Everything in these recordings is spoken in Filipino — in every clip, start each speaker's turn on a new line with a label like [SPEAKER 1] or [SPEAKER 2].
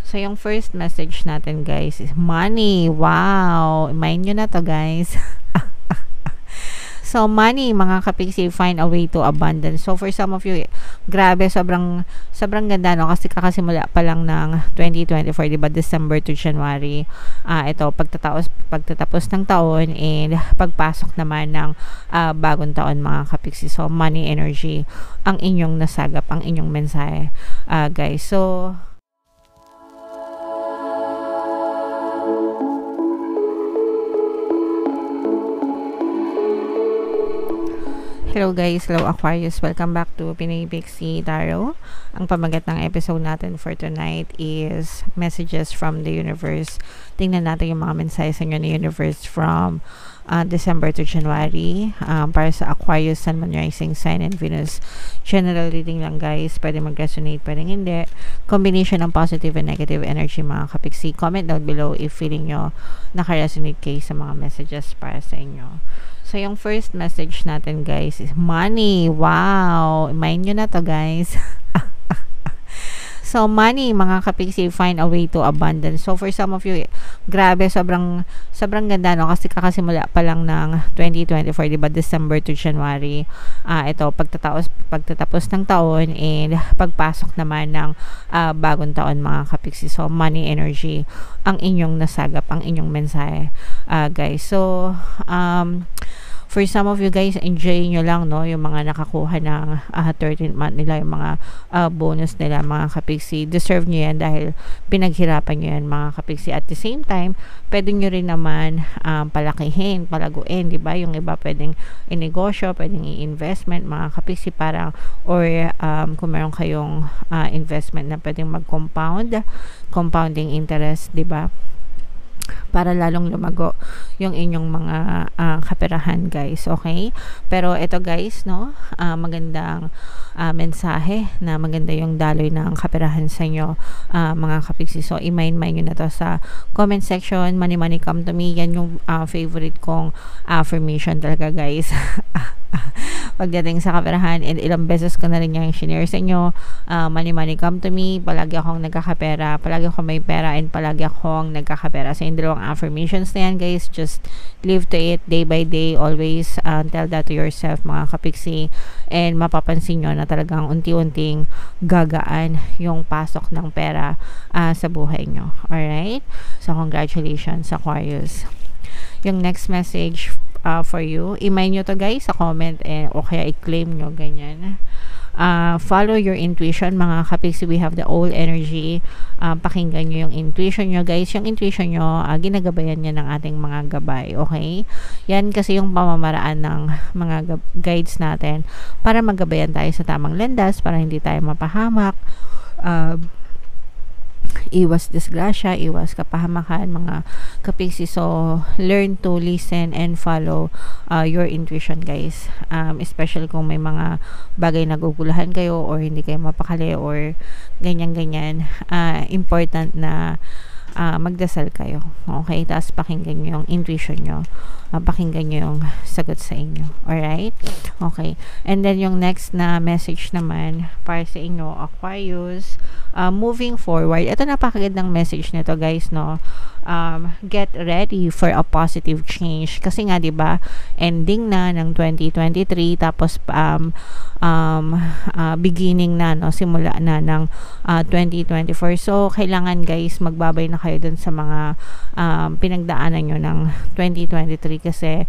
[SPEAKER 1] So, yung first message natin, guys, is money. Wow! Mind nyo na to, guys. So, money, mga kapiksi, find a way to abundance. So, for some of you, grabe, sobrang ganda, no? Kasi kakasimula pa lang ng 2024, diba? December to January. Ito, pagtatapos ng taon and pagpasok naman ng bagong taon, mga kapiksi. So, money energy, ang inyong nasagap, ang inyong mensahe, guys. So, hello guys, hello Aquarius, welcome back to Pinoy Pixie Tarot. Ang pamagat ng episode natin for tonight is messages from the universe. Tingnan natin yung mga mensahe sa inyo ng universe from December to January para sa Aquarius, Sun, Moon, Rising Sign, and Venus. General reading lang guys, pwede mag-resonate, pwede hindi. Combination ng positive and negative energy, mga kapiksi. Comment down below if feeling nyo naka-resonate kayo sa mga messages para sa inyo. So, yung first message natin, guys, is money. Wow! Mind nyo na to, guys. So, money, mga kapiksi, find a way to abundance. So, for some of you, grabe, sobrang ganda, no? Kasi kakasimula pa lang ng 2024, diba? December to January. Ito, pagtatapos ng taon and pagpasok naman ng bagong taon, mga kapiksi. So, money energy, ang inyong nasagap, ang inyong mensahe, guys. So, for some of you guys, enjoy nyo lang, no, yung mga nakakuha ng 13th month nila, yung mga bonus nila, mga kapiksi. Deserve nyo yan dahil pinaghirapan nyo yan, mga kapiksi. At the same time, pwede nyo rin naman palakihin, palaguin, di ba? Yung iba pwedeng inegosyo, pwedeng i-investment, mga kapiksi, parang, or kung meron kayong investment na pwedeng compounding interest, di ba? Para lalong lumago yung inyong mga kaperahan, guys. Okay? Pero ito, guys, no, magandang mensahe na maganda yung daloy ng kaperahan sa inyo, mga kapiksi. So, i-mind nyo na to sa comment section. Money, money, come to me. Yan yung favorite kong affirmation talaga, guys. Pagdating sa kaperahan, and ilang beses ko na rin yung share sa inyo. Money, money, come to me. Palagi akong nagkakapera, palagi akong may pera, and palagi akong nagkakapera. So, yung dalawang affirmations na yan, guys, just live to it day by day. Always tell that to yourself, mga kapiksi, and mapapansin nyo na talagang unti-unting gagaan yung pasok ng pera sa buhay nyo. Alright? So, congratulations, Aquarius. Yung next message for you, i-mind nyo to, guys, sa comment, o kaya i-claim nyo, ganyan. Follow your intuition, mga kapiksi. We have the old energy. Pakinggan nyo yung intuition nyo, guys. Yung intuition nyo, ginagabayan niya ng ating mga gabay, okay? Yan kasi yung pamamaraan ng mga guides natin para magabayan tayo sa tamang landas, para hindi tayo mapahamak, iwas disgrasya, iwas kapahamakan, mga kapiksi. So, learn to listen and follow your intuition, guys. Especially kung may mga bagay na gugulahan kayo or hindi kayo mapakali or ganyan-ganyan. Important na magdasal kayo. Okay? Tapos pakinggan nyo yung intuition nyo. Pakinggan nyo yung sagot sa inyo. Alright? Okay. And then yung next na message naman para sa inyo, Aquarius, moving forward. Ito, napakagandang message nito, guys, no? Get ready for a positive change. Kasi nga, diba, ending na ng 2023, tapos beginning na, no? Simula na ng 2024. So, kailangan, guys, magbabay na kayo dun sa mga pinagdaanan nyo ng 2023 kasi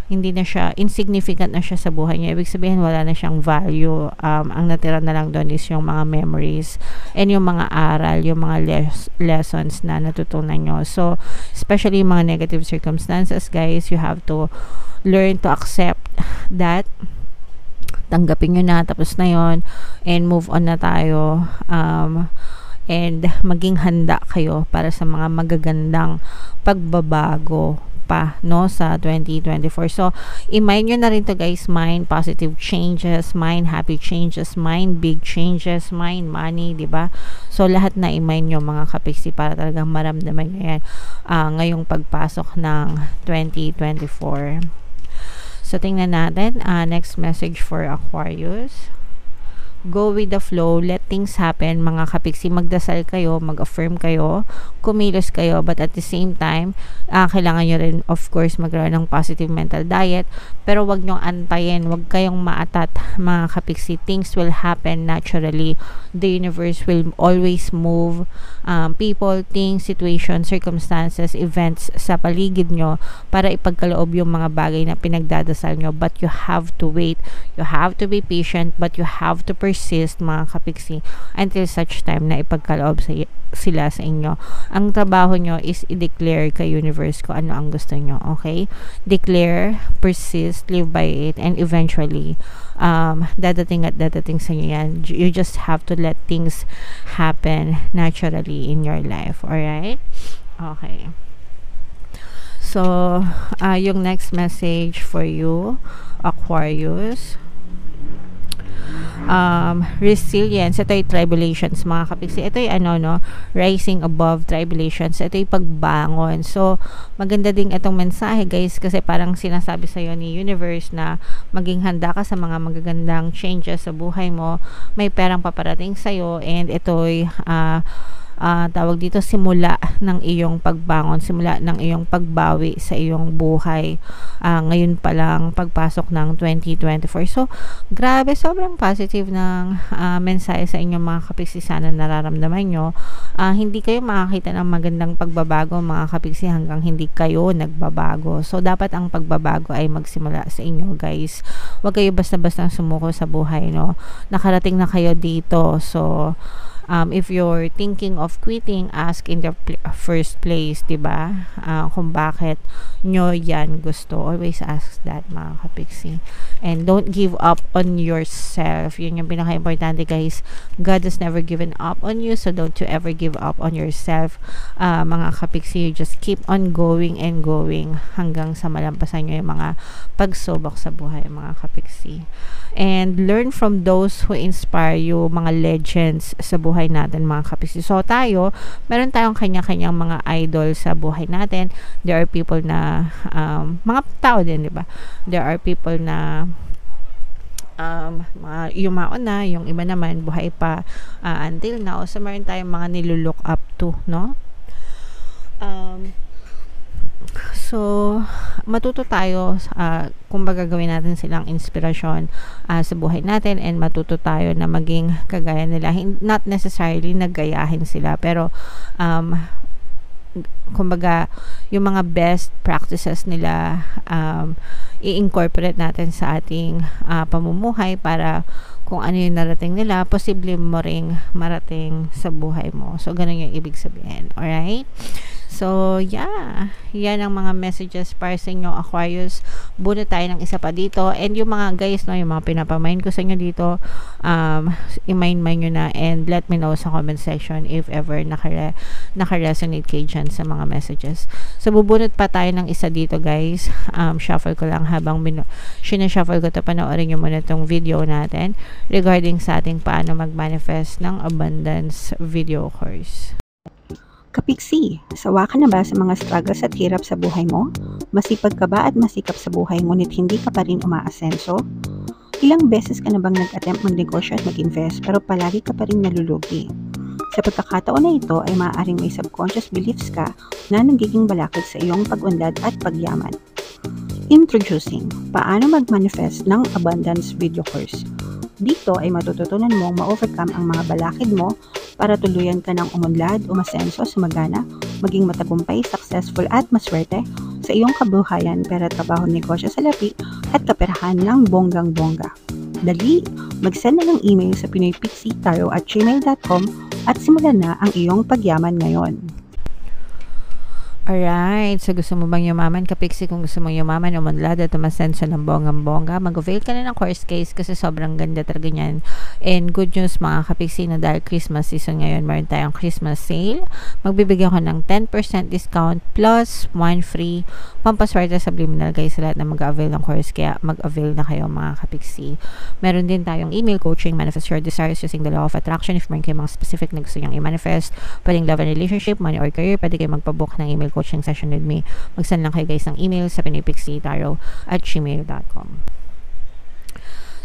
[SPEAKER 1] hindi na siya, insignificant na siya sa buhay niya. Ibig sabihin, wala na siyang value. Ang natira na lang doon is yung mga memories and yung mga aral, yung mga lessons na natutunan nyo. So, especially yung mga negative circumstances, guys, you have to learn to accept that. Tanggapin nyo na, tapos na yon, and move on na tayo. And maging handa kayo para sa mga magagandang pagbabago pa, no, sa 2024. So, i-mind nyo na rin to, guys. Mind positive changes, mind happy changes, mind big changes, mind money, diba? So, lahat na i-mind nyo, mga kapiksi, para talagang maramdaman nyo yan ngayong pagpasok ng 2024. So, tingnan natin next message for Aquarius. go with the flow, let things happen, mga kapiksi. Magdasal kayo, mag-affirm kayo, kumilos kayo, but at the same time, kailangan nyo rin, of course, magkaroon ng positive mental diet, pero wag nyo antayin, wag kayong maatat, mga kapiksi. Things will happen naturally. The universe will always move people, things, situations, circumstances, events sa paligid nyo para ipagkaloob yung mga bagay na pinagdadasal nyo, but you have to wait, you have to be patient, but you have to persist, mga kapiksi, until such time na ipagkaloob sila sa inyo. Ang trabaho nyo is i-declare kay universe ko ano ang gusto nyo, okay? Declare, persist, live by it, and eventually dadating at dadating sa inyo yan. You just have to let things happen naturally in your life, alright? Okay. So, yung next message for you, Aquarius, resilience. Ito ay tribulations, mga kapiksi. Ito ay rising above tribulations. Ito ay pagbangon. So, maganda din itong mensahe, guys, kasi parang sinasabi sa'yo ni universe na maging handa ka sa mga magagandang changes sa buhay mo. May perang paparating sa'yo, and ito ay tawag dito, simula ng iyong pagbangon, simula ng iyong pagbawi sa iyong buhay. Ngayon pa lang, pagpasok ng 2024. So, grabe, sobrang positive ng mensahe sa inyong mga kapiksi. Sana nararamdaman nyo. Hindi kayo makakita ng magandang pagbabago, mga kapiksi, hanggang hindi kayo nagbabago. So, dapat ang pagbabago ay magsimula sa inyo, guys. Huwag kayo basta-basta sumuko sa buhay, no? Nakarating na kayo dito. So, if you're thinking of quitting, ask in the first place, diba? Kung bakit nyo yan gusto. Always ask that, mga kapiksi. And don't give up on yourself. Yun yung pinaka-importante, guys. God has never given up on you, so don't you ever give up on yourself, mga kapiksi. You just keep on going and going hanggang sa malampasan nyo yung mga pagsubok sa buhay, mga kapiksi. And learn from those who inspire you, mga legends sa buhay natin, mga kapiksi. So tayo, meron tayong kanya-kanyang mga idol sa buhay natin. There are people na mga tao din, di ba? There are people na yung mauna, yung iba naman buhay pa until now. So meron tayong mga nilulook up to, no? So, matuto tayo kung gagawin natin silang inspirasyon sa buhay natin, and matuto tayo na maging kagaya nila. Not necessarily nagayahin sila, pero kumbaga yung mga best practices nila i-incorporate natin sa ating pamumuhay para kung ano yung narating nila, posible mo ring marating sa buhay mo. So, ganun yung ibig sabihin. Alright? So, yeah. Yan ang mga messages para sa inyo, Aquarius. Bunot tayo ng isa pa dito. And yung mga guys, no, yung mga pinapamain ko sa inyo dito, i-mind nyo na, and let me know sa comment section if ever naka-resonate kayo dyan sa mga messages. So, bubunot pa tayo ng isa dito, guys. Shuffle ko lang habang sinashuffle ko ito. Panoorin nyo muna itong video natin regarding sa ating paano mag-manifest ng abundance video course.
[SPEAKER 2] Kapiksi, sawa ka na ba sa mga struggles at hirap sa buhay mo? Masipag ka ba at masikap sa buhay ngunit hindi ka pa rin umaasenso? Ilang beses ka na bang nag-attempt magnegosyo at mag-invest pero palagi ka pa rin nalulugi? Sa pagkakataon na ito ay maaaring may subconscious beliefs ka na nagiging balakid sa iyong pag-unlad at pagyaman. Introducing, paano mag-manifest ng abundance video course. Dito ay matututunan mong ma-overcome ang mga balakid mo para tuluyan ka ng umunlad, umasenso, sumagana, maging matagumpay, successful at maswerte sa iyong kabuhayan, pera, trabaho, negosyo, salapi at kaperahan ng bonggang-bongga. Dali, mag-send na ng email sa pinoypixitaro@gmail.com at simulan na ang iyong pagyaman ngayon.
[SPEAKER 1] Alright, so gusto mo bang yumaman, kapiksi? Kung gusto mong yumaman, umunlad at umasenso ng bonggang-bongga, mag-avail ka na ng course case kasi sobrang ganda talaga niyan. And good news, mga kapiksi, na dahil Christmas season ngayon, meron tayong Christmas sale. Magbibigyan ko ng 10% discount plus 1 free pampaswerte subliminal, guys, sa lahat na mag-avail ng course. Kaya mag-avail na kayo, mga kapiksi. Meron din tayong email coaching, manifest your desires using the law of attraction. If meron kayo mga specific na gusto niyang i-manifest, pwedeng love and relationship, money or career, pwede kayo magpabook ng email coaching session with me. Mag-send lang kayo, guys, ng email sa pinoypixitaro@gmail.com.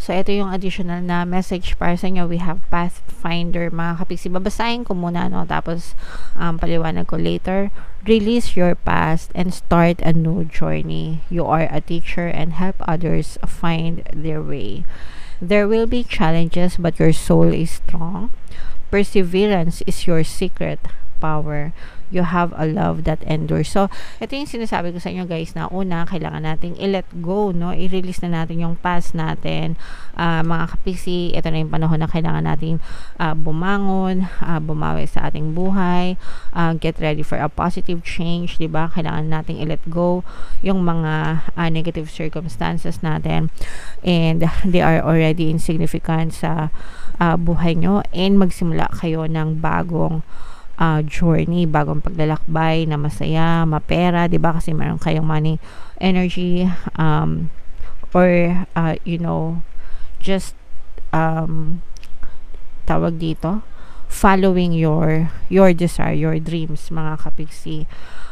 [SPEAKER 1] So, ito yung additional na message para sa inyo. We have Pathfinder, mga kapiksi. Babasahin ko muna, no? Tapos, paliwanag ko later. Release your past and start a new journey. You are a teacher and help others find their way. There will be challenges, but your soul is strong. Perseverance is your secret power. You have a love that endures. So, ito yung sinasabi ko sa inyo guys na una, kailangan nating i-let go, no? I-release na natin yung past natin. Mga kapiksi, ito na yung panahon na kailangan nating bumangon, bumawi sa ating buhay, get ready for a positive change, di ba? Kailangan nating i-let go yung mga negative circumstances natin and they are already insignificant sa buhay nyo and magsimula kayo ng bagong journey, bagong paglalakbay na masaya, mapera, 'di ba? Kasi meron kayong money, energy, or you know, just tawag dito, following your desire, your dreams, mga kapiksi.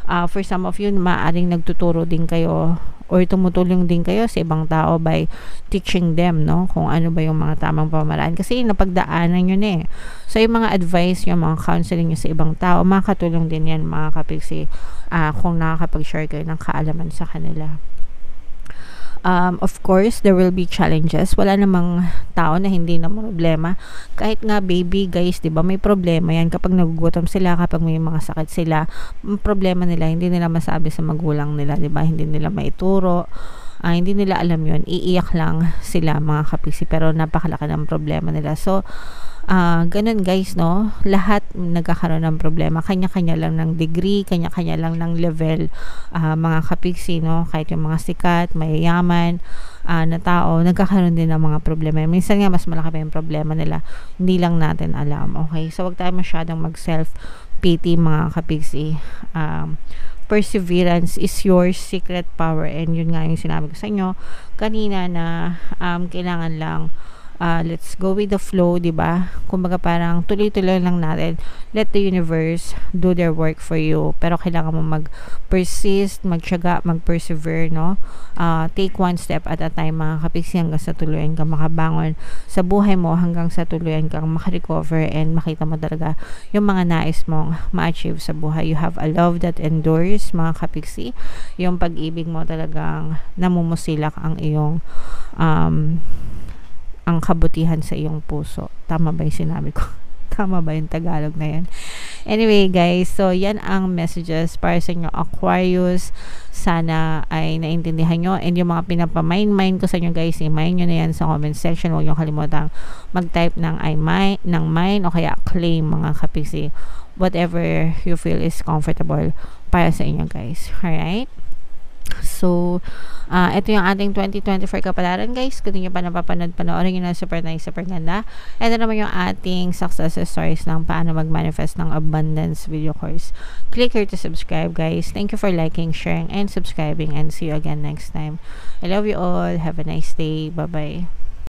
[SPEAKER 1] For some of you, maaaring nagtuturo din kayo or tumutulong din kayo sa ibang tao by teaching them, no? Kung ano ba yung mga tamang pamamaraan. Kasi napagdaanan nyo na eh. So, yung mga advice nyo, mga counseling nyo sa ibang tao, makakatulong din yan, mga kapiksi, kung nakakapag-share kayo ng kaalaman sa kanila. Of course, there will be challenges. Wala namang tao na hindi na problema. Kahit nga baby, guys, 'di ba, may problema 'yan kapag nagugutom sila, kapag may mga sakit sila. Problema nila, hindi nila masabi sa magulang nila, 'di ba? Hindi nila maituro. Hindi nila alam 'yon. Iiyak lang sila, mga kapiksi, pero napakalaki ng problema nila. So, ganun guys, no? Lahat nagkakaroon ng problema. Kanya-kanya lang ng degree, kanya-kanya lang ng level, mga kapiksi, no? Kahit yung mga sikat, mayayaman na tao, nagkakaroon din ng mga problema. Minsan nga, mas malaki pa yung problema nila. Hindi lang natin alam. Okay? So, wag tayo masyadong mag-self-pity, mga kapiksi. Perseverance is your secret power, and yun nga yung sinabi ko sa inyo kanina na kailangan lang let's go with the flow, di ba? Kumbaga parang tuloy-tuloy lang natin. Let the universe do their work for you. Pero kailangan mo mag-persist, mag-tiyaga, mag-persevere, no? Take one step at a time, mga kapiksi, hanggang sa tuluyan kang makabangon sa buhay mo, hanggang sa tuluyan kang makarecover and makita mo talaga yung mga nais mong ma-achieve sa buhay. You have a love that endures, mga kapiksi. Yung pag-ibig mo talagang namumusilak ang iyong ang kabutihan sa iyong puso. Tama ba yung sinabi ko? Tama ba yung Tagalog na yan? Anyway, guys, so yan ang messages para sa inyo, Aquarius. Sana ay naintindihan nyo. And yung mga pinapamind ko sa inyo, guys, i-mind nyo na yan sa comment section. Huwag nyo kalimutang mag-type ng mind o kaya claim, mga kapiksi. Whatever you feel is comfortable para sa inyo, guys. Alright? So, ito yung ating 2024 kapalaran, guys. Kung hindi nyo pa napapanood, panoorin nyo na, super nice, super ganda. Ito naman yung ating success stories ng paano mag-manifest ng abundance video course. Click here to subscribe, guys. Thank you for liking, sharing, and subscribing, and see you again next time. I love you all. Have a nice day. Bye-bye.